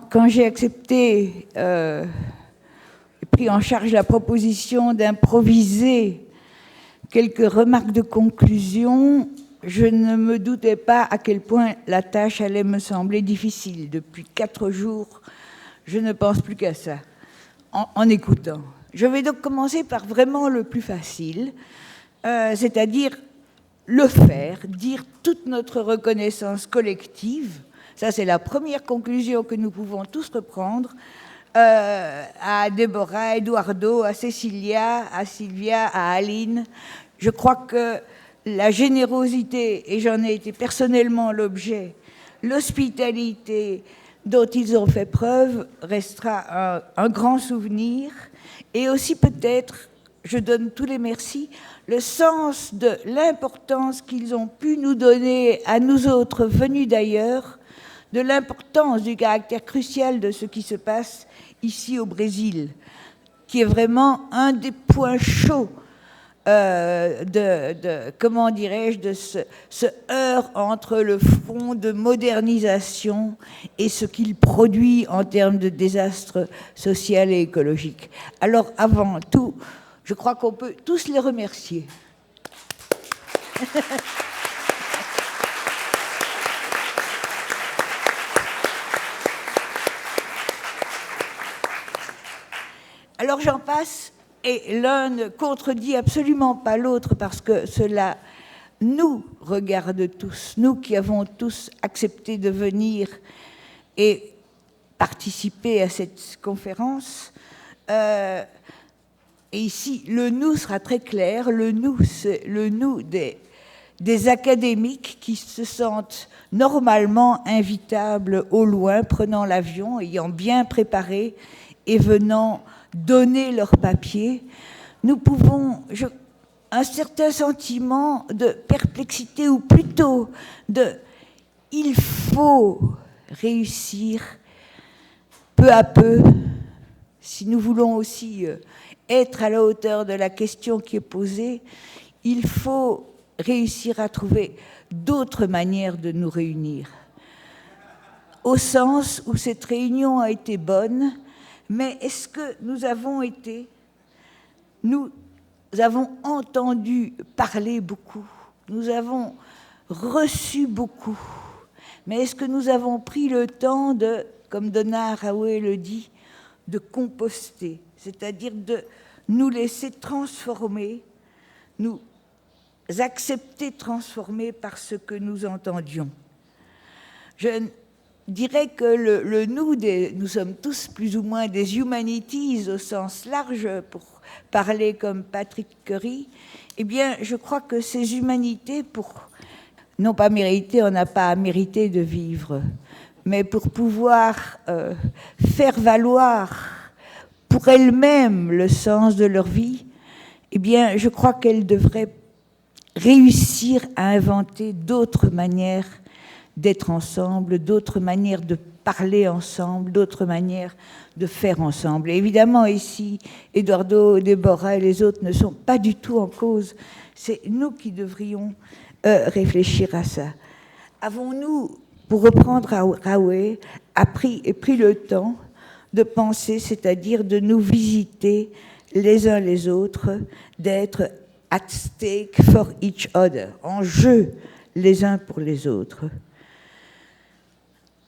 Quand j'ai accepté et pris en charge la proposition d'improviser quelques remarques de conclusion, je ne me doutais pas à quel point la tâche allait me sembler difficile. Depuis 4 jours, je ne pense plus qu'à ça, en écoutant. Je vais donc commencer par vraiment le plus facile, c'est-à-dire le faire, dire toute notre reconnaissance collective. Ça, c'est la première conclusion que nous pouvons tous reprendre, à Déborah, à Eduardo, à Cécilia, à Sylvia, à Aline. Je crois que la générosité, et j'en ai été personnellement l'objet, l'hospitalité dont ils ont fait preuve restera un grand souvenir. Et aussi peut-être, je donne tous les merci, le sens de l'importance qu'ils ont pu nous donner à nous autres venus d'ailleurs, de l'importance du caractère crucial de ce qui se passe ici au Brésil, qui est vraiment un des points chauds comment dirais-je, de ce heurt entre le front de modernisation et ce qu'il produit en termes de désastre social et écologique. Alors, avant tout, je crois qu'on peut tous les remercier. Alors, j'en passe. Et l'un ne contredit absolument pas l'autre parce que cela nous regarde tous, nous qui avons tous accepté de venir et participer à cette conférence. Et ici, le nous sera très clair. Le nous, c'est le nous des académiques qui se sentent normalement invitables au loin, prenant l'avion, ayant bien préparé et venant donner leur papier. Nous pouvons un certain sentiment de perplexité, ou plutôt il faut réussir peu à peu, si nous voulons aussi être à la hauteur de la question qui est posée, il faut réussir à trouver d'autres manières de nous réunir. Au sens où cette réunion a été bonne, mais est-ce que nous avons entendu parler beaucoup, nous avons reçu beaucoup, mais est-ce que nous avons pris le temps de, comme Donna Haraway le dit, de composter, c'est-à-dire de nous laisser transformer, nous accepter transformer par ce que nous entendions. Je dirais que le nous sommes tous plus ou moins des humanities au sens large, pour parler comme Patrick Curry. Eh bien, je crois que ces humanités, pour non pas mériter, on n'a pas à mériter de vivre, mais pour pouvoir faire valoir pour elles-mêmes le sens de leur vie, eh bien, je crois qu'elles devraient réussir à inventer d'autres manières d'être ensemble, d'autres manières de parler ensemble, d'autres manières de faire ensemble. Et évidemment, ici, Eduardo, Déborah et les autres ne sont pas du tout en cause. C'est nous qui devrions réfléchir à ça. Avons-nous, pour reprendre Haraway, pris le temps de penser, c'est-à-dire de nous visiter les uns les autres, d'être at stake for each other, en jeu les uns pour les autres.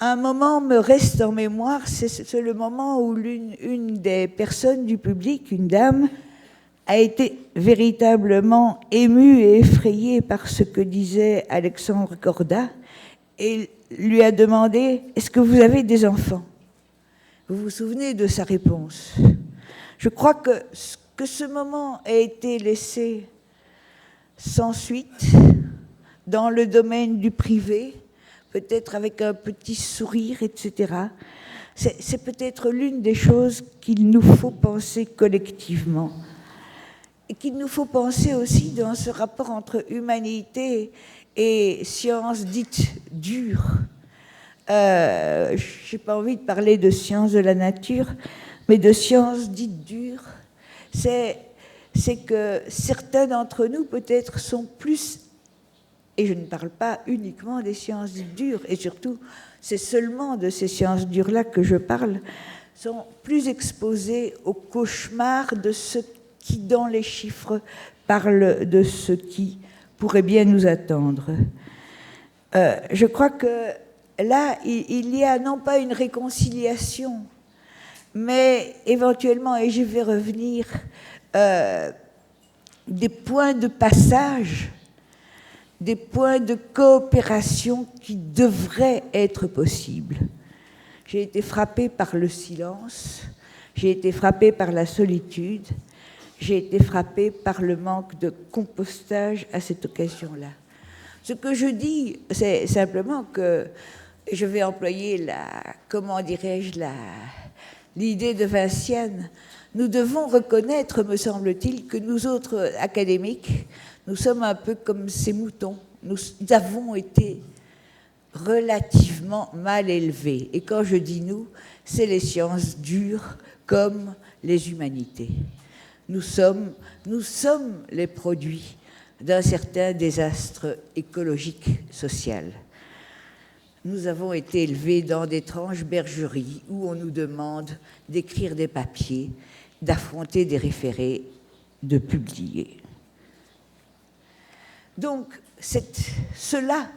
Un moment me reste en mémoire, c'est le moment où une des personnes du public, une dame, a été véritablement émue et effrayée par ce que disait Alexandre Corda et lui a demandé « Est-ce que vous avez des enfants ?» Vous vous souvenez de sa réponse? Je crois que ce moment a été laissé sans suite dans le domaine du privé, peut-être avec un petit sourire, etc. C'est peut-être l'une des choses qu'il nous faut penser collectivement. Et qu'il nous faut penser aussi dans ce rapport entre humanité et sciences dites dures. Je n'ai pas envie de parler de sciences de la nature, mais de sciences dites dures. C'est que certains d'entre nous, peut-être, sont plus et je ne parle pas uniquement des sciences dures, et surtout, c'est seulement de ces sciences dures-là que je parle, sont plus exposés au cauchemar de ceux qui, dans les chiffres, parlent de ce qui pourrait bien nous attendre. Je crois que là, il y a non pas une réconciliation, mais éventuellement, et je vais revenir, des points de passage, des points de coopération qui devraient être possibles. J'ai été frappée par le silence, j'ai été frappée par la solitude, j'ai été frappée par le manque de compostage à cette occasion-là. Ce que je dis, c'est simplement que je vais employer l'idée de Vinciane. Nous devons reconnaître, me semble-t-il, que nous autres académiques, nous sommes un peu comme ces moutons. Nous avons été relativement mal élevés. Et quand je dis nous, c'est les sciences dures comme les humanités. Nous sommes les produits d'un certain désastre écologique, social. Nous avons été élevés dans d'étranges bergeries où on nous demande d'écrire des papiers, d'affronter des référés, de publier. Donc, cela,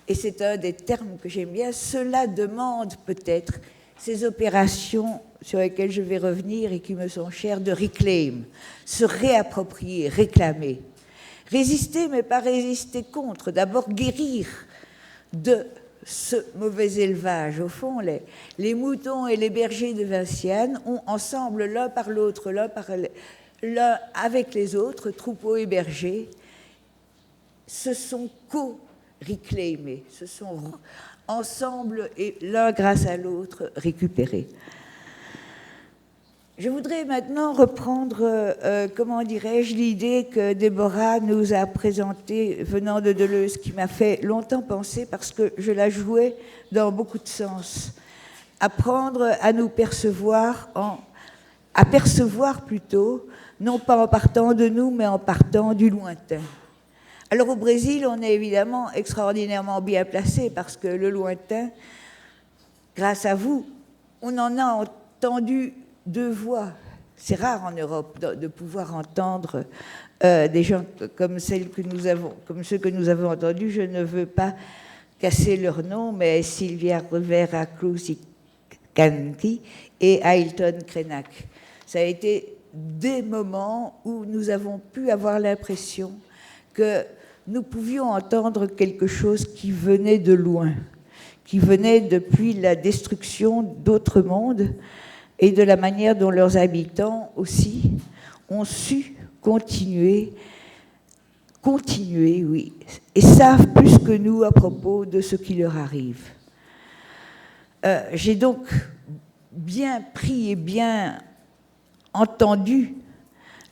et c'est un des termes que j'aime bien, cela demande peut-être ces opérations sur lesquelles je vais revenir et qui me sont chères, de reclaim, se réapproprier, réclamer. Résister, mais pas résister contre. D'abord guérir de ce mauvais élevage. Au fond, les moutons et les bergers de Vinciane ont ensemble, l'un par l'autre, l'un avec les autres, troupeaux et bergers, se sont co-réclaimés, se sont ensemble et l'un grâce à l'autre récupérés. Je voudrais maintenant reprendre, comment dirais-je, l'idée que Déborah nous a présentée venant de Deleuze, qui m'a fait longtemps penser parce que je la jouais dans beaucoup de sens. Apprendre à nous percevoir, à percevoir plutôt, non pas en partant de nous, mais en partant du lointain. Alors au Brésil, on est évidemment extraordinairement bien placé parce que le lointain, grâce à vous, on en a entendu deux voix. C'est rare en Europe de pouvoir entendre des gens comme ceux que nous avons entendus. Je ne veux pas casser leur nom, mais Silvia Rivera Cruz-Canqui et Ailton Krenak. Ça a été des moments où nous avons pu avoir l'impression que nous pouvions entendre quelque chose qui venait de loin, qui venait depuis la destruction d'autres mondes, et de la manière dont leurs habitants aussi ont su continuer, oui, et savent plus que nous à propos de ce qui leur arrive. J'ai donc bien pris et bien entendu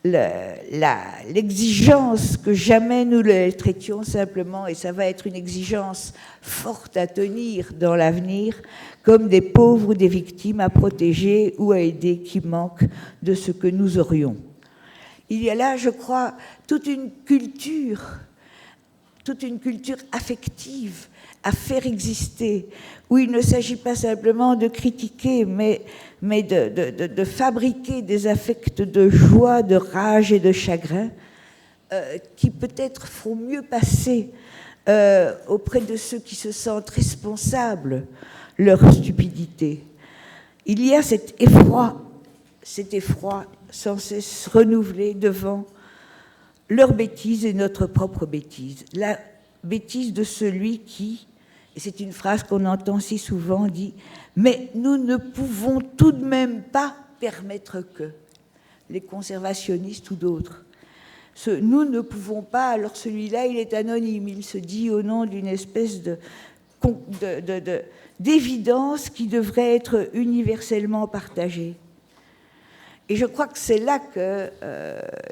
l'exigence que jamais nous le traitions simplement, et ça va être une exigence forte à tenir dans l'avenir, comme des pauvres ou des victimes à protéger ou à aider qui manquent de ce que nous aurions. Il y a là, je crois, toute une culture affective à faire exister, où il ne s'agit pas simplement de critiquer, mais de fabriquer des affects de joie, de rage et de chagrin qui peut-être feront mieux passer auprès de ceux qui se sentent responsables leur stupidité. Il y a cet effroi sans cesse renouvelé devant leur bêtise et notre propre bêtise. La bêtise de celui qui, et c'est une phrase qu'on entend si souvent, dit « Mais nous ne pouvons tout de même pas permettre que », les conservationnistes ou d'autres. Nous ne pouvons pas, alors celui-là, il est anonyme, il se dit au nom d'une espèce d'évidence qui devrait être universellement partagée. Et je crois que c'est là que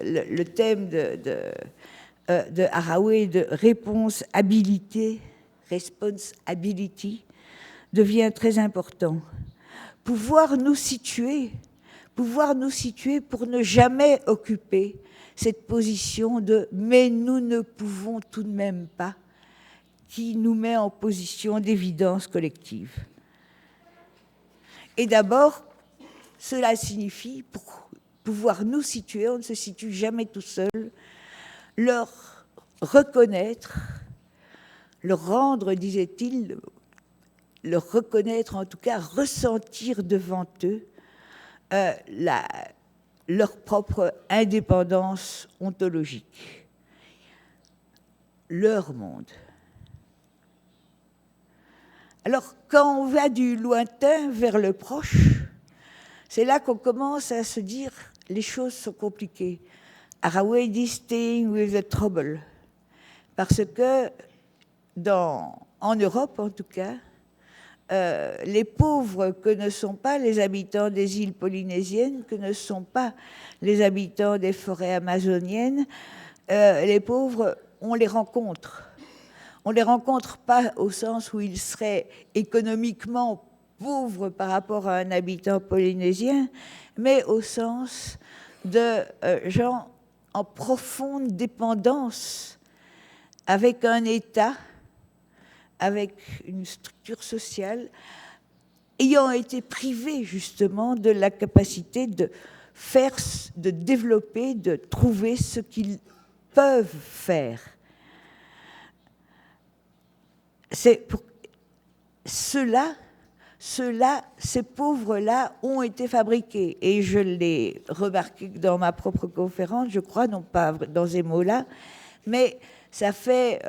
le thème de Haraway de responsibility, devient très important. Pouvoir nous situer pour ne jamais occuper cette position de « mais nous ne pouvons tout de même pas », qui nous met en position d'évidence collective. Et d'abord, cela signifie, pour pouvoir nous situer, on ne se situe jamais tout seul, leur reconnaître, leur rendre, disait-il, leur reconnaître, en tout cas ressentir devant eux leur propre indépendance ontologique, leur monde. Alors, quand on va du lointain vers le proche, c'est là qu'on commence à se dire les choses sont compliquées. Haraway dit staying with the trouble. Parce que, en Europe en tout cas, les pauvres que ne sont pas les habitants des îles polynésiennes, que ne sont pas les habitants des forêts amazoniennes, les pauvres, on les rencontre. On ne les rencontre pas au sens où ils seraient économiquement pauvres par rapport à un habitant polynésien, mais au sens de gens en profonde dépendance avec un État, avec une structure sociale, ayant été privés justement de la capacité de développer, de trouver ce qu'ils peuvent faire. C'est pour ceux-là, ces pauvres-là ont été fabriqués. Et je l'ai remarqué dans ma propre conférence, je crois, non pas dans ces mots-là, mais ça fait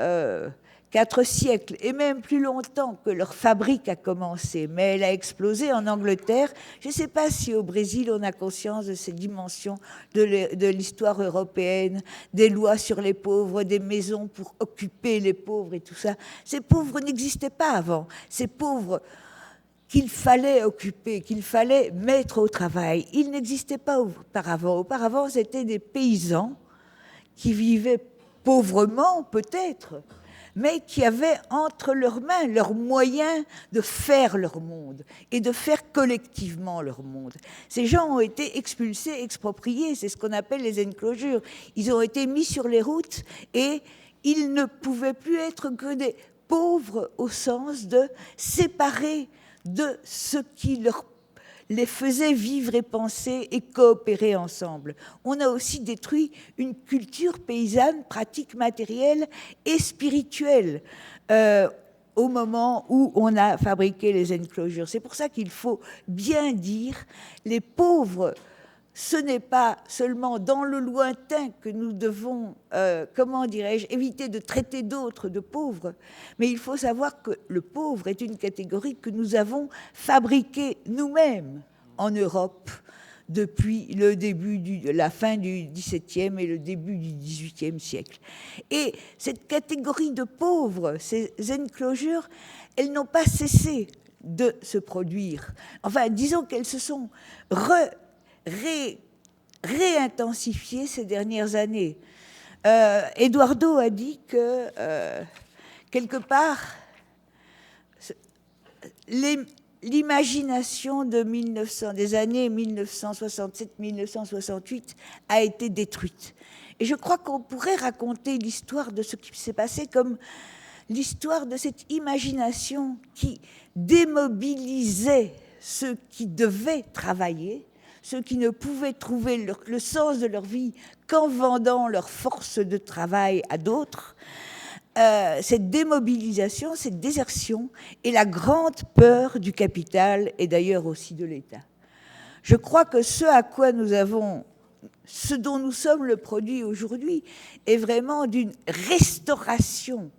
4 siècles, et même plus longtemps que leur fabrique a commencé, mais elle a explosé en Angleterre. Je ne sais pas si au Brésil on a conscience de ces dimensions de l'histoire européenne, des lois sur les pauvres, des maisons pour occuper les pauvres et tout ça. Ces pauvres n'existaient pas avant. Ces pauvres qu'il fallait occuper, qu'il fallait mettre au travail, ils n'existaient pas auparavant. Auparavant, c'était des paysans qui vivaient pauvrement peut-être, mais qui avaient entre leurs mains leurs moyens de faire leur monde et de faire collectivement leur monde. Ces gens ont été expulsés, expropriés, c'est ce qu'on appelle les enclosures. Ils ont été mis sur les routes et ils ne pouvaient plus être que des pauvres au sens de séparés de ce qui les faisait vivre et penser et coopérer ensemble. On a aussi détruit une culture paysanne, pratique, matérielle et spirituelle au moment où on a fabriqué les enclosures. C'est pour ça qu'il faut bien dire les pauvres. Ce n'est pas seulement dans le lointain que nous devons, éviter de traiter d'autres de pauvres, mais il faut savoir que le pauvre est une catégorie que nous avons fabriquée nous-mêmes en Europe depuis la fin du XVIIe et le début du XVIIIe siècle. Et cette catégorie de pauvres, ces enclosures, elles n'ont pas cessé de se produire. Enfin, disons qu'elles se sont réintensifié ces dernières années. Eduardo a dit que, quelque part, l'imagination des années 1967-1968 a été détruite. Et je crois qu'on pourrait raconter l'histoire de ce qui s'est passé comme l'histoire de cette imagination qui démobilisait ceux qui devaient travailler, ceux qui ne pouvaient trouver le sens de leur vie qu'en vendant leur force de travail à d'autres. Cette démobilisation, cette désertion est la grande peur du capital et d'ailleurs aussi de l'État. Je crois que ce dont nous sommes le produit aujourd'hui est vraiment d'une restauration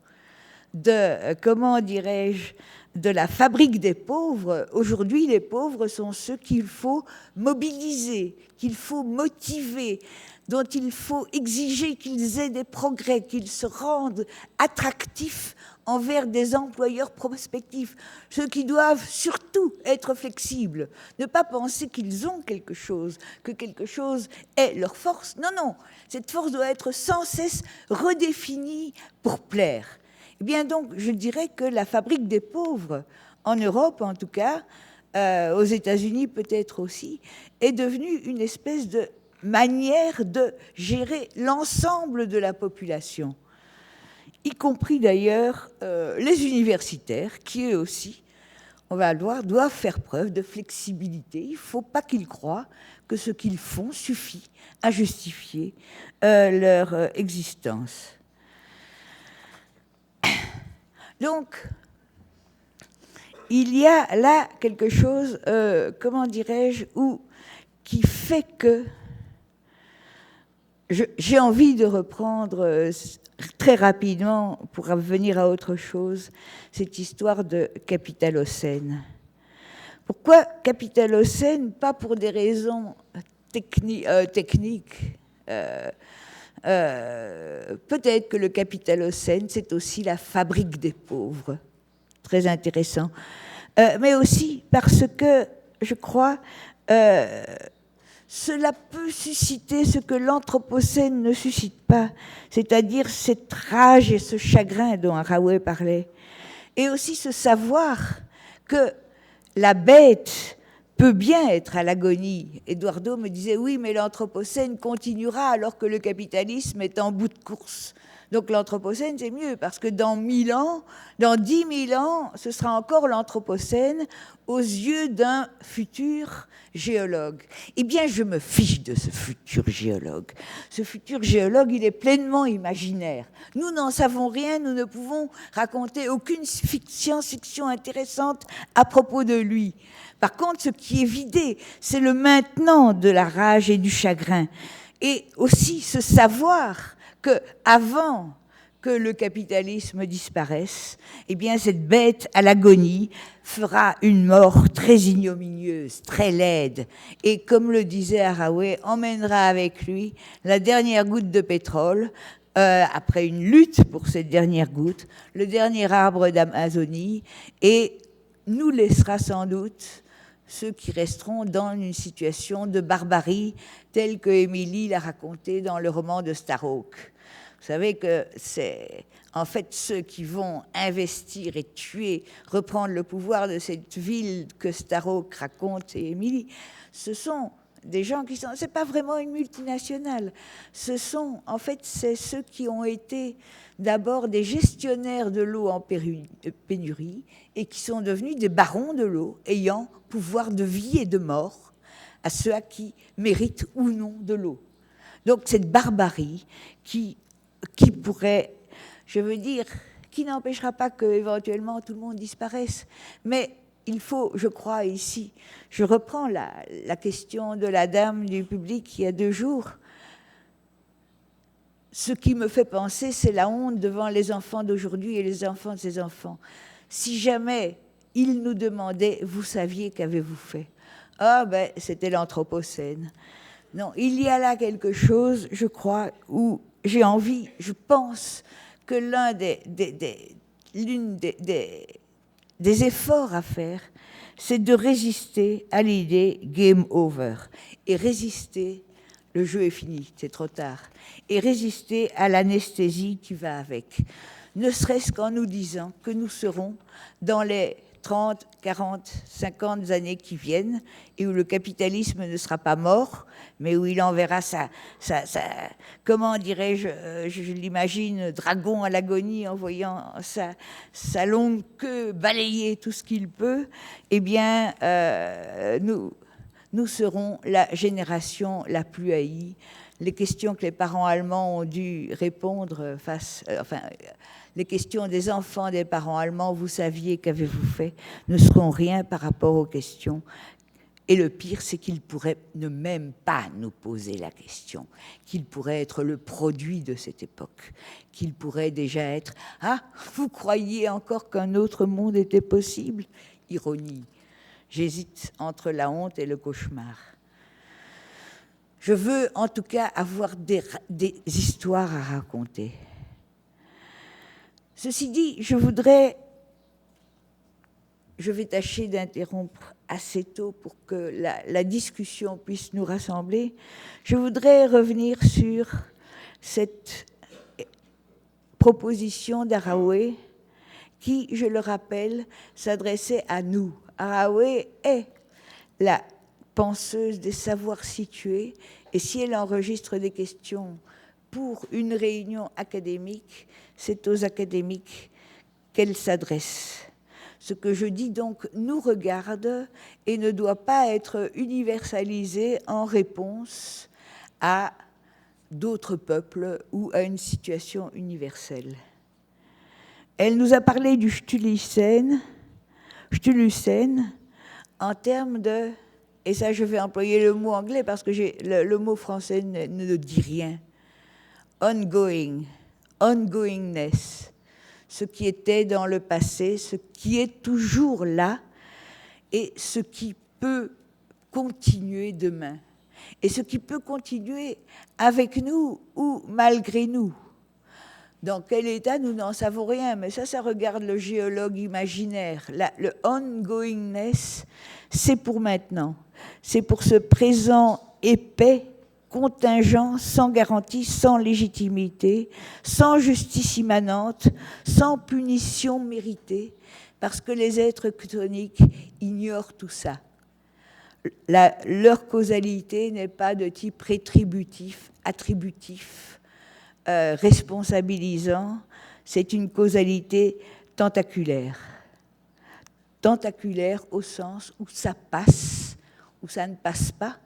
de la fabrique des pauvres. Aujourd'hui, les pauvres sont ceux qu'il faut mobiliser, qu'il faut motiver, dont il faut exiger qu'ils aient des progrès, qu'ils se rendent attractifs envers des employeurs prospectifs, ceux qui doivent surtout être flexibles, ne pas penser qu'ils ont quelque chose, que quelque chose est leur force. Non, non, cette force doit être sans cesse redéfinie pour plaire. Eh bien donc, je dirais que la fabrique des pauvres, en Europe en tout cas, aux États-Unis peut-être aussi, est devenue une espèce de manière de gérer l'ensemble de la population. y compris d'ailleurs les universitaires, qui eux aussi, on va le voir, doivent faire preuve de flexibilité. Il ne faut pas qu'ils croient que ce qu'ils font suffit à justifier leur existence. Donc, il y a là quelque chose, comment dirais-je, qui fait que j'ai envie de reprendre très rapidement, pour revenir à autre chose, cette histoire de Capitalocène. Pourquoi Capitalocène? Pas pour des raisons techniques. Peut-être que le Capitalocène, c'est aussi la fabrique des pauvres. Très intéressant. Mais aussi parce que, je crois, cela peut susciter ce que l'Anthropocène ne suscite pas, c'est-à-dire cette rage et ce chagrin dont Haraway parlait, et aussi ce savoir que la bête peut bien être à l'agonie. Eduardo me disait, oui, mais l'Anthropocène continuera alors que le capitalisme est en bout de course. Donc l'Anthropocène, c'est mieux, parce que dans 1000 ans, dans 10 000 ans, ce sera encore l'Anthropocène aux yeux d'un futur géologue. Eh bien, je me fiche de ce futur géologue. Ce futur géologue, il est pleinement imaginaire. Nous n'en savons rien, nous ne pouvons raconter aucune science-fiction intéressante à propos de lui. Par contre, ce qui est vidé, c'est le maintenant de la rage et du chagrin. Et aussi ce savoir que, avant que le capitalisme disparaisse, eh bien, cette bête à l'agonie fera une mort très ignominieuse, très laide, et comme le disait Haraway, emmènera avec lui la dernière goutte de pétrole, après une lutte pour cette dernière goutte, le dernier arbre d'Amazonie, et nous laissera sans doute ceux qui resteront dans une situation de barbarie, telle que Émilie l'a racontée dans le roman de Starhawk. Vous savez que c'est en fait ceux qui vont investir et tuer, reprendre le pouvoir de cette ville que Starhawk raconte et Émilie. Ce sont des gens qui sont... C'est pas vraiment une multinationale. Ce sont, en fait, c'est ceux qui ont été d'abord des gestionnaires de l'eau en pénurie et qui sont devenus des barons de l'eau, ayant pouvoir de vie et de mort à ceux à qui méritent ou non de l'eau. Donc cette barbarie qui pourrait, je veux dire, qui n'empêchera pas qu'éventuellement tout le monde disparaisse. Mais il faut, je crois, ici, je reprends la question de la dame du public il y a 2 jours. Ce qui me fait penser, c'est la honte devant les enfants d'aujourd'hui et les enfants de ces enfants. Si jamais ils nous demandaient, vous saviez, qu'avez-vous fait? Ah ben, c'était l'Anthropocène. Non, il y a là quelque chose, je crois, où j'ai envie, je pense que l'un des efforts à faire, c'est de résister à l'idée game over. Et résister, le jeu est fini, c'est trop tard. Et résister à l'anesthésie qui va avec. Ne serait-ce qu'en nous disant que nous serons dans les 30, 40, 50 années qui viennent, et où le capitalisme ne sera pas mort, mais où il enverra comment dirais-je, je l'imagine, dragon à l'agonie, en voyant sa longue queue balayer tout ce qu'il peut, eh bien, nous serons la génération la plus haïe. Les questions que les parents allemands ont dû répondre les questions des enfants des parents allemands, vous saviez, qu'avez-vous fait, ne seront rien par rapport aux questions. Et le pire, c'est qu'ils pourraient ne même pas nous poser la question, qu'ils pourraient être le produit de cette époque, qu'ils pourraient déjà être « Ah, vous croyez encore qu'un autre monde était possible ?» Ironie. J'hésite entre la honte et le cauchemar. Je veux en tout cas avoir des histoires à raconter. Ceci dit, je vais tâcher d'interrompre assez tôt pour que la discussion puisse nous rassembler. Je voudrais revenir sur cette proposition d'Haraway qui, je le rappelle, s'adressait à nous. Haraway est la penseuse des savoirs situés, et si elle enregistre des questions pour une réunion académique, c'est aux académiques qu'elle s'adresse. Ce que je dis donc nous regarde et ne doit pas être universalisé en réponse à d'autres peuples ou à une situation universelle. Elle nous a parlé du Stulucène en termes de, et ça je vais employer le mot anglais parce que le mot français ne dit rien, ongoingness, ce qui était dans le passé, ce qui est toujours là et ce qui peut continuer demain. Et ce qui peut continuer avec nous ou malgré nous. Dans quel état, nous n'en savons rien, mais ça regarde le géologue imaginaire. Le ongoingness, c'est pour maintenant. C'est pour ce présent épais, contingent, sans garantie, sans légitimité, sans justice immanente, sans punition méritée, parce que les êtres chthoniques ignorent tout ça. Leur causalité n'est pas de type rétributif, attributif, responsabilisant, c'est une causalité tentaculaire. Tentaculaire au sens où ça passe, où ça ne passe pas,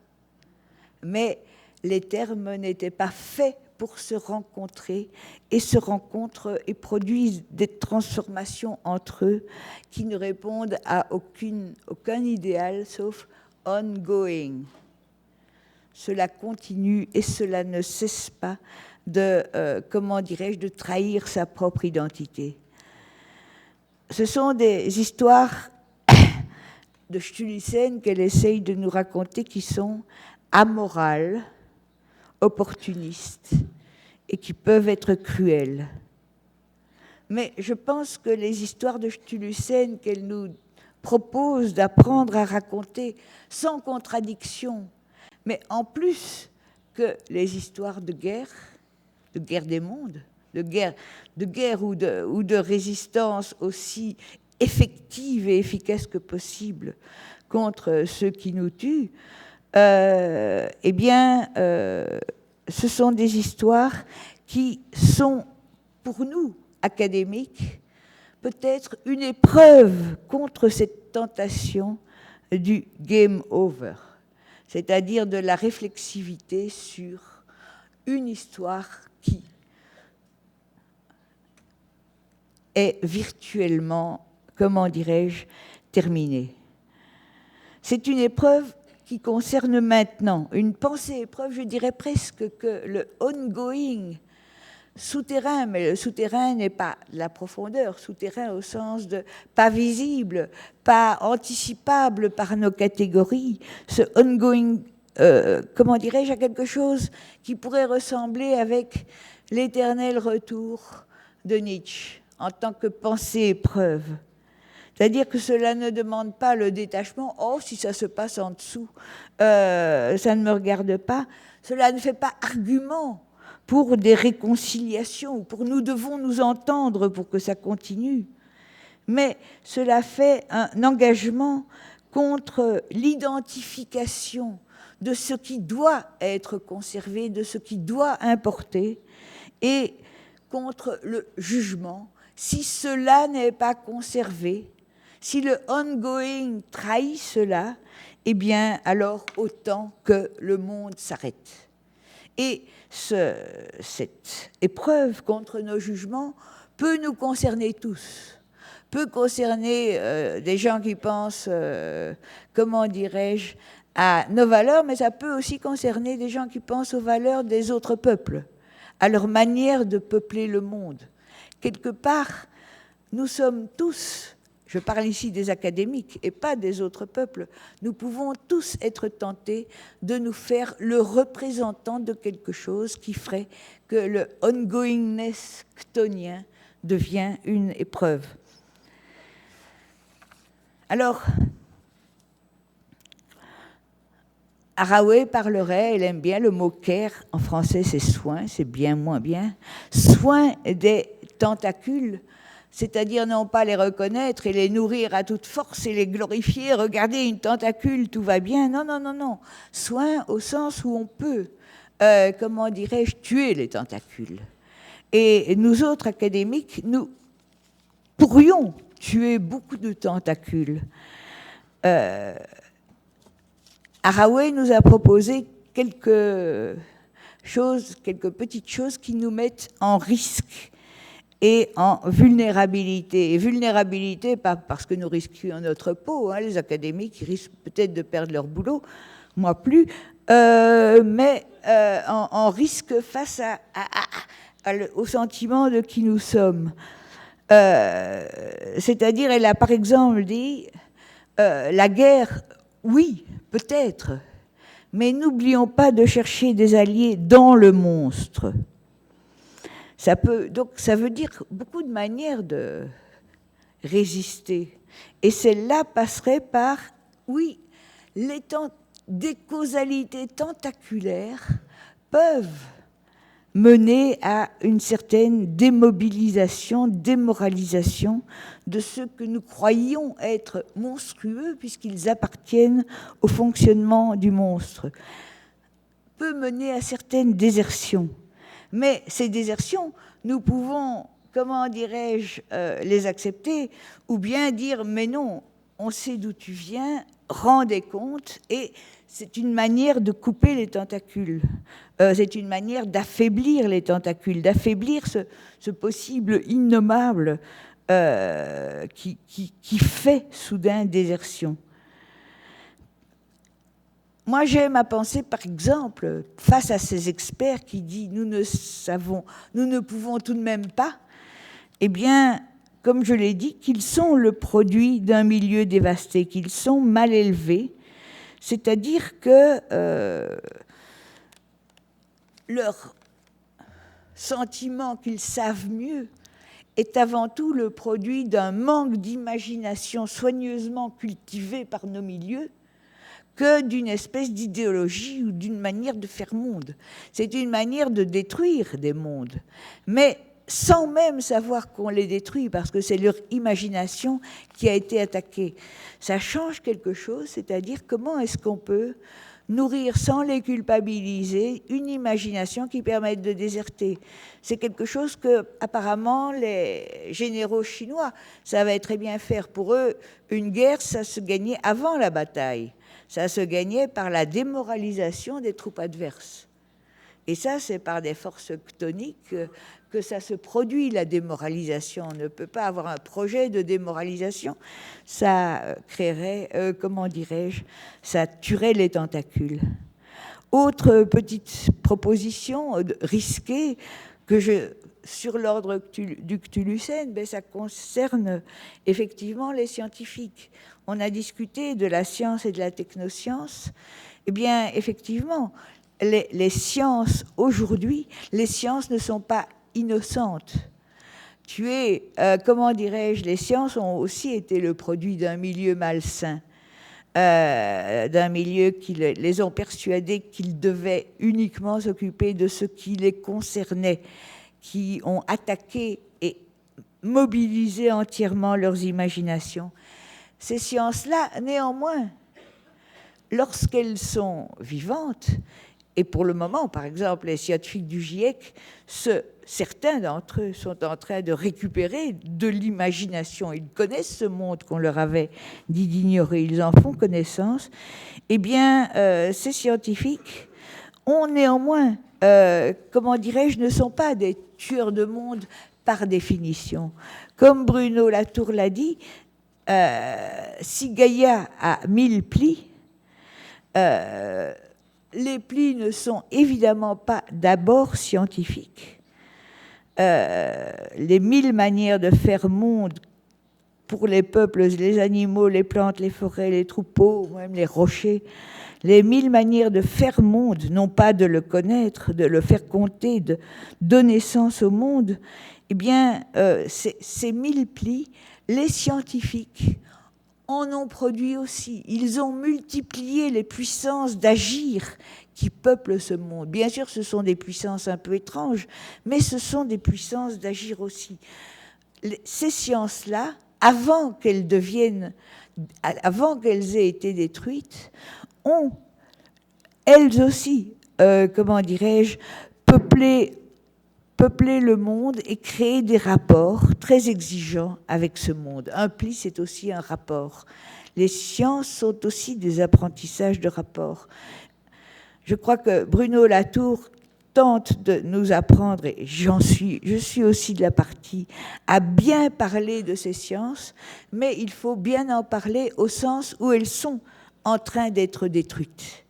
mais les termes n'étaient pas faits pour se rencontrer et se rencontrent et produisent des transformations entre eux qui ne répondent à aucun idéal sauf ongoing. Cela continue et cela ne cesse pas de trahir sa propre identité. Ce sont des histoires de Stulucène qu'elle essaye de nous raconter qui sont amorales, opportunistes et qui peuvent être cruelles. Mais je pense que les histoires de Stulucène qu'elle nous propose d'apprendre à raconter sans contradiction, mais en plus que les histoires de guerre des mondes, de guerre ou de résistance aussi effective et efficace que possible contre ceux qui nous tuent, ce sont des histoires qui sont, pour nous, académiques, peut-être une épreuve contre cette tentation du game over, c'est-à-dire de la réflexivité sur une histoire qui est virtuellement, terminée. C'est une épreuve qui concerne maintenant, une pensée-épreuve, je dirais presque que le ongoing souterrain, mais le souterrain n'est pas la profondeur, souterrain au sens de pas visible, pas anticipable par nos catégories, ce ongoing, à quelque chose qui pourrait ressembler avec l'éternel retour de Nietzsche en tant que pensée-épreuve. C'est-à-dire que cela ne demande pas le détachement. Oh, si ça se passe en dessous, ça ne me regarde pas. Cela ne fait pas argument pour des réconciliations, pour nous devons nous entendre pour que ça continue. Mais cela fait un engagement contre l'identification de ce qui doit être conservé, de ce qui doit importer, et contre le jugement. Si cela n'est pas conservé, si le ongoing trahit cela, eh bien, alors autant que le monde s'arrête. Et cette épreuve contre nos jugements peut nous concerner tous, peut concerner des gens qui pensent, à nos valeurs, mais ça peut aussi concerner des gens qui pensent aux valeurs des autres peuples, à leur manière de peupler le monde. Quelque part, nous sommes tous, je parle ici des académiques et pas des autres peuples, nous pouvons tous être tentés de nous faire le représentant de quelque chose qui ferait que le ongoingness chthonien devient une épreuve. Alors, Haraway parlerait, elle aime bien le mot care, en français c'est soin, c'est bien moins bien, soin des tentacules, c'est-à-dire non pas les reconnaître et les nourrir à toute force et les glorifier, regardez une tentacule, tout va bien, non, soin au sens où on peut comment dirais-je, tuer les tentacules. Et nous autres académiques, nous pourrions tuer beaucoup de tentacules. Haraway nous a proposé quelques petites choses qui nous mettent en risque et en vulnérabilité. Et vulnérabilité, pas parce que nous risquions notre peau, hein, les académiques risquent peut-être de perdre leur boulot, moi plus, mais en risque face au sentiment de qui nous sommes. C'est-à-dire, elle a par exemple dit, la guerre, oui, peut-être, mais n'oublions pas de chercher des alliés dans le monstre. Donc, ça veut dire beaucoup de manières de résister. Et celle-là passerait par, oui, des causalités tentaculaires peuvent mener à une certaine démobilisation, démoralisation de ceux que nous croyions être monstrueux, puisqu'ils appartiennent au fonctionnement du monstre, peut mener à certaines désertions. Mais ces désertions, nous pouvons, comment dirais-je, les accepter, ou bien dire, mais non, on sait d'où tu viens, rendez compte, et c'est une manière de couper les tentacules. C'est une manière d'affaiblir les tentacules, d'affaiblir ce possible innommable qui fait soudain désertion. Moi, j'aime à penser, par exemple, face à ces experts qui disent « nous ne pouvons tout de même pas », eh bien, comme je l'ai dit, qu'ils sont le produit d'un milieu dévasté, qu'ils sont mal élevés, c'est-à-dire que leur sentiment qu'ils savent mieux est avant tout le produit d'un manque d'imagination soigneusement cultivé par nos milieux que d'une espèce d'idéologie ou d'une manière de faire monde. C'est une manière de détruire des mondes, mais sans même savoir qu'on les détruit, parce que c'est leur imagination qui a été attaquée. Ça change quelque chose, c'est-à-dire comment est-ce qu'on peut nourrir sans les culpabiliser une imagination qui permette de déserter. C'est quelque chose que, apparemment, les généraux chinois savaient très bien faire. Pour eux, une guerre, ça se gagnait avant la bataille. Ça se gagnait par la démoralisation des troupes adverses. Et ça, c'est par des forces chthoniques que ça se produit, la démoralisation. On ne peut pas avoir un projet de démoralisation. Ça créerait, comment dirais-je, ça tuerait les tentacules. Autre petite proposition risquée sur l'ordre du Cthulhucène, ben, ça concerne effectivement les scientifiques. On a discuté de la science et de la technoscience. Eh bien, effectivement, les sciences aujourd'hui, les sciences ne sont pas innocentes. Comment dirais-je, les sciences ont aussi été le produit d'un milieu malsain, d'un milieu qui les ont persuadés qu'ils devaient uniquement s'occuper de ce qui les concernait, qui ont attaqué et mobilisé entièrement leurs imaginations. Ces sciences-là, néanmoins, lorsqu'elles sont vivantes, et pour le moment, par exemple, les scientifiques du GIEC, certains d'entre eux sont en train de récupérer de l'imagination. Ils connaissent ce monde qu'on leur avait dit d'ignorer. Ils en font connaissance. Eh bien, ces scientifiques ont néanmoins, comment dirais-je, ne sont pas des tueurs de monde par définition. Comme Bruno Latour l'a dit, si Gaïa a 1000 plis, les plis ne sont évidemment pas d'abord scientifiques. Les 1000 manières de faire monde pour les peuples, les animaux, les plantes, les forêts, les troupeaux, même les rochers, les 1000 manières de faire monde, non pas de le connaître, de le faire compter, de donner sens au monde, eh bien, ces 1000 plis, les scientifiques en ont produit aussi. Ils ont multiplié les puissances d'agir qui peuplent ce monde. Bien sûr, ce sont des puissances un peu étranges, mais ce sont des puissances d'agir aussi. Ces sciences-là, avant qu'elles aient été détruites, ont, elles aussi, comment dirais-je, peupler le monde et créer des rapports très exigeants avec ce monde. Un pli, c'est aussi un rapport. Les sciences sont aussi des apprentissages de rapports. Je crois que Bruno Latour tente de nous apprendre, et je suis aussi de la partie, à bien parler de ces sciences, mais il faut bien en parler au sens où elles sont en train d'être détruites.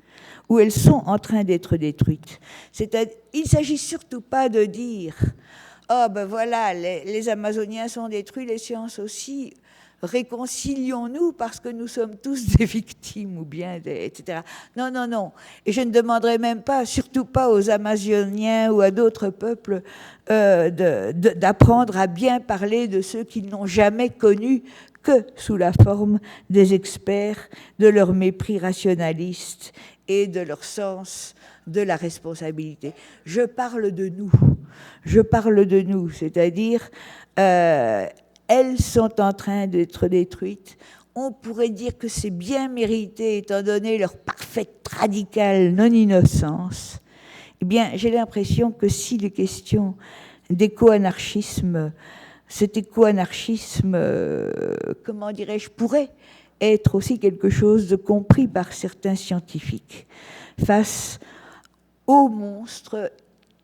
Où elles sont en train d'être détruites. Il ne s'agit surtout pas de dire « Oh, ben voilà, les Amazoniens sont détruits, les sciences aussi, réconcilions-nous parce que nous sommes tous des victimes, ou bien, etc. » Non, non, non. Et je ne demanderai même pas, surtout pas aux Amazoniens ou à d'autres peuples, d'apprendre à bien parler de ceux qu'ils n'ont jamais connus que sous la forme des experts, de leur mépris rationaliste et de leur sens de la responsabilité. Je parle de nous, c'est-à-dire elles sont en train d'être détruites. On pourrait dire que c'est bien mérité étant donné leur parfaite radicale non-innocence. Eh bien, j'ai l'impression que si les questions d'éco-anarchisme, cet éco-anarchisme, comment dirais-je, pourrait être aussi quelque chose de compris par certains scientifiques face au monstre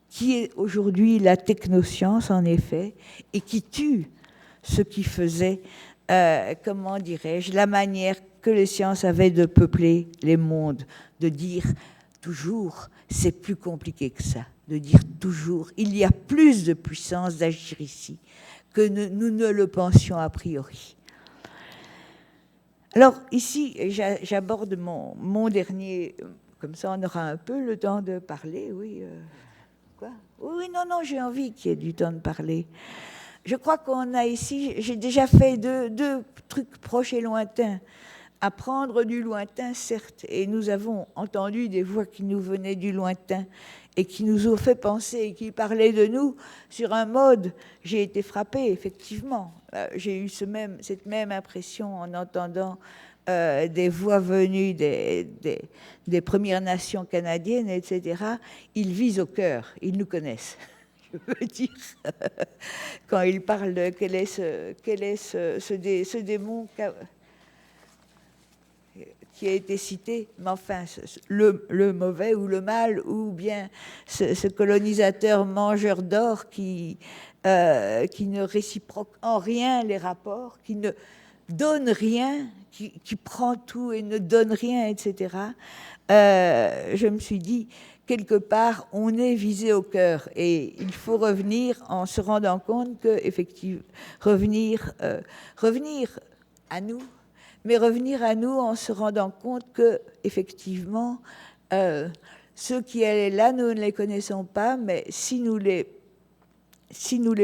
qui est aujourd'hui la technoscience, en effet, et qui tue ce qui faisait, comment dirais-je, la manière que les sciences avaient de peupler les mondes, de dire toujours, c'est plus compliqué que ça, de dire toujours, il y a plus de puissance d'agir ici que nous ne le pensions a priori. Alors ici, j'aborde mon dernier, comme ça on aura un peu le temps de parler, oui. Quoi ? Oui, non, j'ai envie qu'il y ait du temps de parler. Je crois qu'on a ici, j'ai déjà fait deux trucs proches et lointains. Apprendre du lointain, certes, et nous avons entendu des voix qui nous venaient du lointain et qui nous ont fait penser et qui parlaient de nous sur un mode. J'ai été frappée, effectivement. J'ai eu cette même impression en entendant des voix venues des Premières Nations canadiennes, etc. Ils visent au cœur, ils nous connaissent. Je veux dire, quand ils parlent de quel est ce démon qui a été cité, mais enfin, le mauvais ou le mal, ou bien ce colonisateur mangeur d'or qui ne réciproque en rien les rapports, qui ne donne rien, qui prend tout et ne donne rien, etc. Je me suis dit, quelque part, on est visé au cœur et il faut revenir en se rendant compte que, effectivement, revenir à nous, mais revenir à nous en se rendant compte que, effectivement, ceux qui allaient là, nous ne les connaissons pas, mais si nous les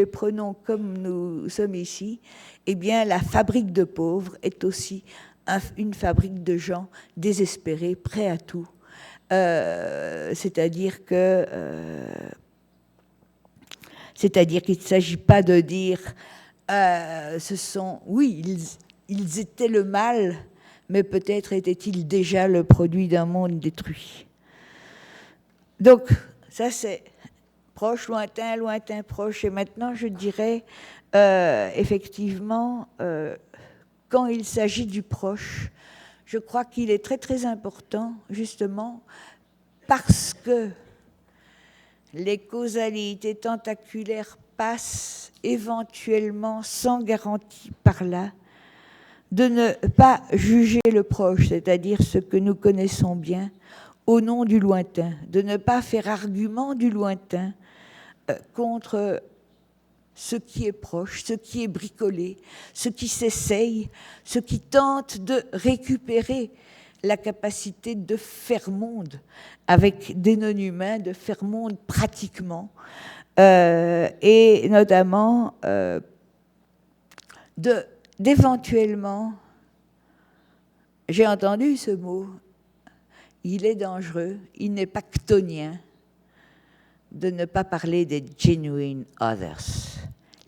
prenons comme nous sommes ici, eh bien, la fabrique de pauvres est aussi une fabrique de gens désespérés, prêts à tout. C'est-à-dire qu'il ne s'agit pas de dire ils étaient le mal, mais peut-être étaient-ils déjà le produit d'un monde détruit. Donc, ça c'est proche, lointain, lointain, proche. Et maintenant, je dirais, effectivement, quand il s'agit du proche, je crois qu'il est très, très important, justement, parce que les causalités tentaculaires passent éventuellement sans garantie par là, de ne pas juger le proche, c'est-à-dire ce que nous connaissons bien, au nom du lointain, de ne pas faire argument du lointain contre ce qui est proche, ce qui est bricolé, ce qui s'essaye, ce qui tente de récupérer la capacité de faire monde avec des non-humains, de faire monde pratiquement, et notamment d'éventuellement, j'ai entendu ce mot, il est dangereux, il n'est pas chtonien, de ne pas parler des genuine others,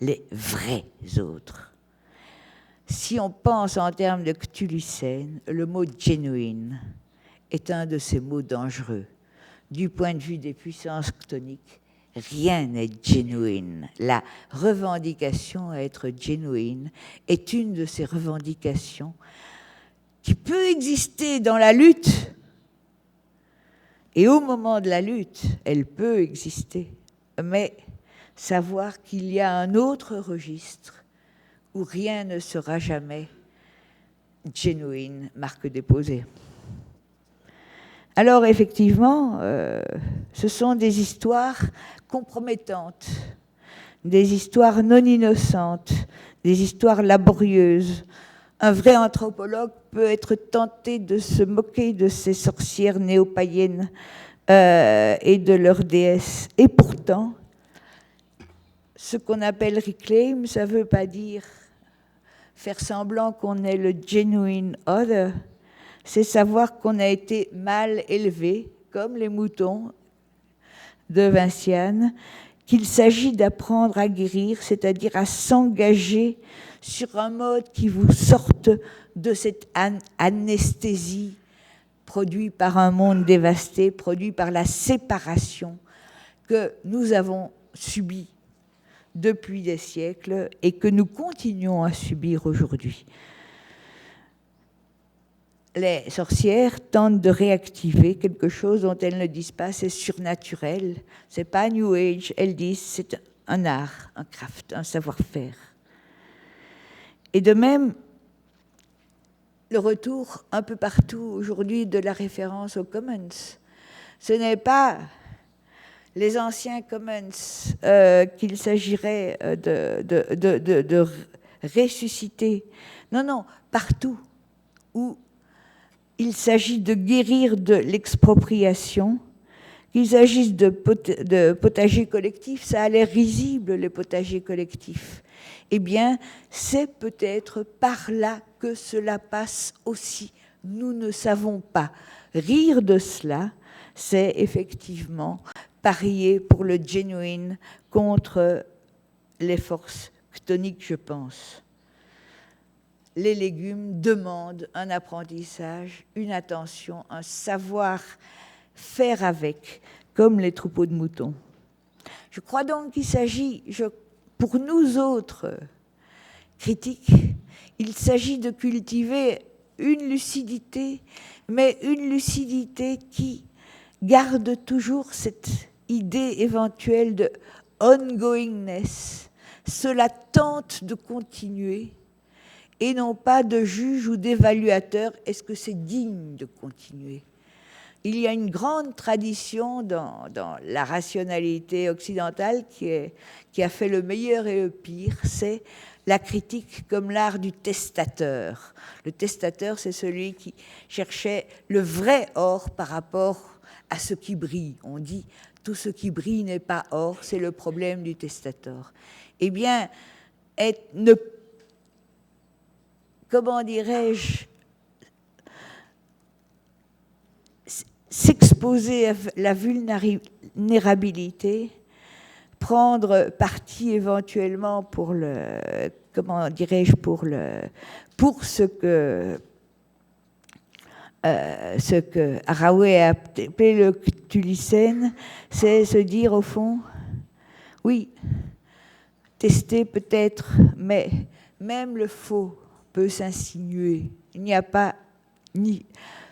les vrais autres. Si on pense en termes de Cthulhucène, le mot genuine est un de ces mots dangereux. du point de vue des puissances chthoniques, rien n'est genuine. La revendication à être genuine est une de ces revendications qui peut exister dans la lutte. Et au moment de la lutte, elle peut exister. Mais savoir qu'il y a un autre registre où rien ne sera jamais genuine, marque déposée. Alors effectivement, ce sont des histoires compromettantes, des histoires non innocentes, des histoires laborieuses. Un vrai anthropologue peut être tenté de se moquer de ces sorcières néo-païennes et de leurs déesses. Et pourtant, ce qu'on appelle reclaim, ça ne veut pas dire faire semblant qu'on est le genuine other, c'est savoir qu'on a été mal élevé, comme les moutons de Vinciane, qu'il s'agit d'apprendre à guérir, c'est-à-dire à s'engager sur un mode qui vous sorte de cette anesthésie produite par un monde dévasté, produite par la séparation que nous avons subie depuis des siècles et que nous continuons à subir aujourd'hui. Les sorcières tentent de réactiver quelque chose dont elles ne disent pas c'est surnaturel, c'est pas New Age, elles disent c'est un art, un craft, un savoir-faire. Et de même, le retour un peu partout aujourd'hui de la référence aux commons, ce n'est pas les anciens commons qu'il s'agirait de ressusciter. Non, non, partout où il s'agit de guérir de l'expropriation, qu'il s'agisse de potagers collectifs, ça a l'air risible, les potagers collectifs. Eh bien, c'est peut-être par là que cela passe aussi. Nous ne savons pas. Rire de cela, c'est effectivement parier pour le genuine contre les forces chthoniques, je pense. Les légumes demandent un apprentissage, une attention, un savoir-faire avec, comme les troupeaux de moutons. Je crois donc qu'il s'agit, pour nous autres critiques, il s'agit de cultiver une lucidité, mais une lucidité qui garde toujours cette idée éventuelle de ongoingness. Cela tente de continuer et non pas de juge ou d'évaluateur. Est-ce que c'est digne de continuer ? Il y a une grande tradition dans la rationalité occidentale qui a fait le meilleur et le pire, c'est la critique comme l'art du testateur. Le testateur, c'est celui qui cherchait le vrai or par rapport à ce qui brille. On dit tout ce qui brille n'est pas or, c'est le problème du testateur. Eh bien, comment dirais-je, s'exposer à la vulnérabilité, prendre parti éventuellement pour ce que Haraway a appelé le Cthulhucène, c'est se dire au fond, oui, tester peut-être, mais même le faux peut s'insinuer. Il n'y a pas ni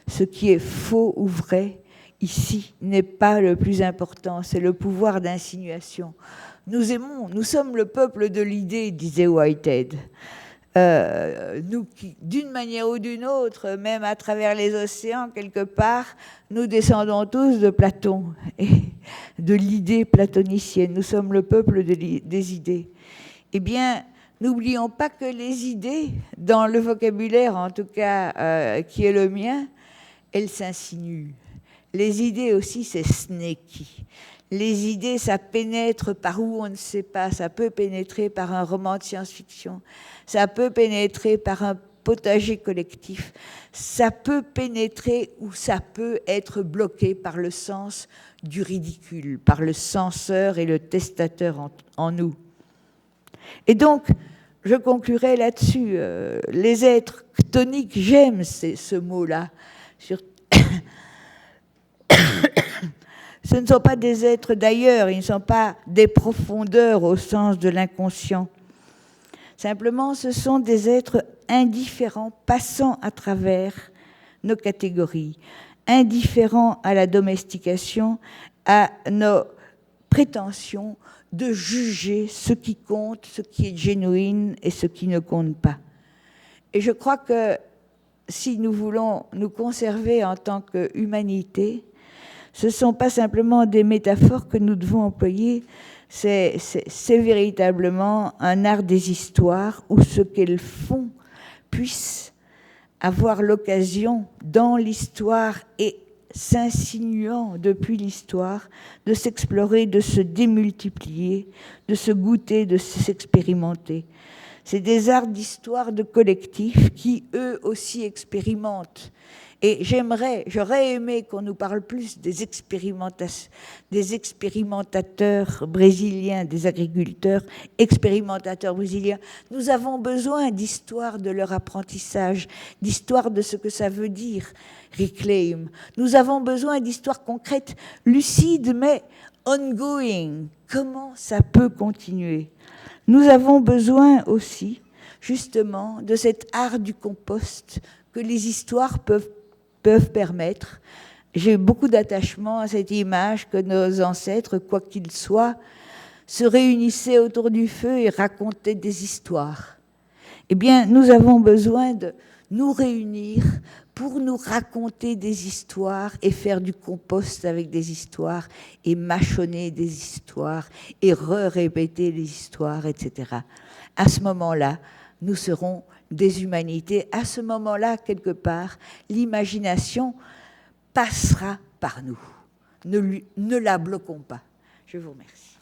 ce qui est faux ou vrai. Ici n'est pas le plus important, c'est le pouvoir d'insinuation. Nous sommes le peuple de l'idée, disait Whitehead. Nous qui, d'une manière ou d'une autre, même à travers les océans, quelque part, nous descendons tous de Platon et de l'idée platonicienne. Nous sommes le peuple des idées. Eh bien, n'oublions pas que les idées, dans le vocabulaire en tout cas qui est le mien, elles s'insinuent. Les idées aussi, c'est sneaky. Les idées, ça pénètre par où on ne sait pas. Ça peut pénétrer par un roman de science-fiction. Ça peut pénétrer par un potager collectif. Ça peut pénétrer ou ça peut être bloqué par le sens du ridicule, par le censeur et le testateur en nous. Et donc, je conclurai là-dessus. Les êtres chthoniques, j'aime ce mot-là. Ce ne sont pas des êtres d'ailleurs, ils ne sont pas des profondeurs au sens de l'inconscient. Simplement, ce sont des êtres indifférents, passant à travers nos catégories, indifférents à la domestication, à nos prétentions de juger ce qui compte, ce qui est génuine et ce qui ne compte pas. Et je crois que si nous voulons nous conserver en tant qu'humanité, ce ne sont pas simplement des métaphores que nous devons employer, c'est véritablement un art des histoires où ce qu'elles font puisse avoir l'occasion dans l'histoire et s'insinuant depuis l'histoire de s'explorer, de se démultiplier, de se goûter, de s'expérimenter. C'est des arts d'histoire de collectif qui, eux aussi, expérimentent. Et j'aurais aimé qu'on nous parle plus des expérimentateurs brésiliens, des agriculteurs expérimentateurs brésiliens. Nous avons besoin d'histoire de leur apprentissage, d'histoire de ce que ça veut dire, reclaim. Nous avons besoin d'histoires concrètes, lucides, mais ongoing. Comment ça peut continuer ? Nous avons besoin aussi, justement, de cet art du compost que les histoires peuvent permettre. J'ai beaucoup d'attachement à cette image que nos ancêtres, quoi qu'ils soient, se réunissaient autour du feu et racontaient des histoires. Eh bien, nous avons besoin de nous réunir pour nous raconter des histoires et faire du compost avec des histoires et mâchonner des histoires et répéter les histoires, etc. À ce moment-là, nous serons des humanités. À ce moment-là, quelque part, l'imagination passera par nous. Ne la bloquons pas. Je vous remercie.